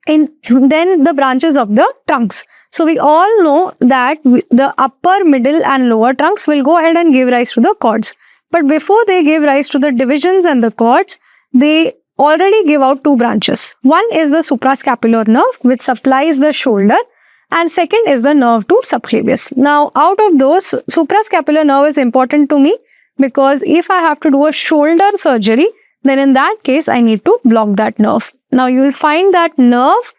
Then the branches of the trunks. So we all know that the upper, middle and lower trunks will go ahead and give rise to the cords. But before they give rise to the divisions and the cords, they already give out two branches. One is the suprascapular nerve, which supplies the shoulder, and second is the nerve to subclavius. Now, out of those, suprascapular nerve is important to me because if I have to do a shoulder surgery, then in that case, I need to block that nerve. Now, you will find that nerve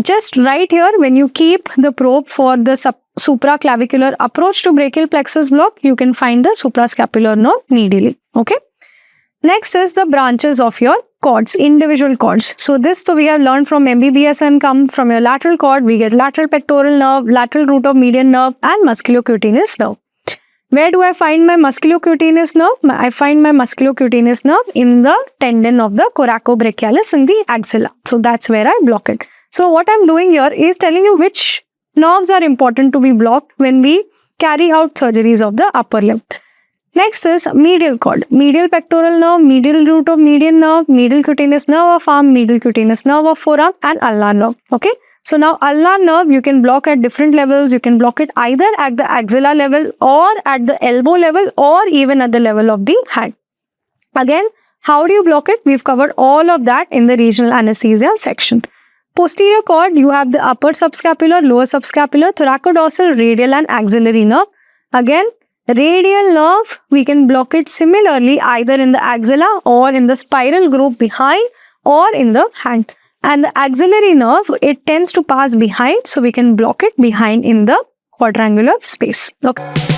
just right here when you keep the probe for the supraclavicular approach to brachial plexus block, you can find the suprascapular nerve medially. Okay. Next is the branches of your cords, individual cords. So this we have learned from MBBS and come from your lateral cord. We get lateral pectoral nerve, lateral root of median nerve and musculocutaneous nerve. Where do I find my musculocutaneous nerve? I find my musculocutaneous nerve in the tendon of the coracobrachialis in the axilla. So that's where I block it. So what I'm doing here is telling you which nerves are important to be blocked when we carry out surgeries of the upper limb. Next is medial cord, medial pectoral nerve, medial root of median nerve, medial cutaneous nerve of arm, medial cutaneous nerve of forearm and ulnar nerve. Okay. So now ulnar nerve you can block at different levels. You can block it either at the axilla level or at the elbow level or even at the level of the hand. Again, how do you block it? We've covered all of that in the regional anesthesia section. Posterior cord, you have the upper subscapular, lower subscapular, thoracodorsal, radial and axillary nerve. Again, radial nerve, we can block it similarly either in the axilla or in the spiral groove behind or in the hand. And the axillary nerve, it tends to pass behind, so we can block it behind in the quadrangular space. Okay.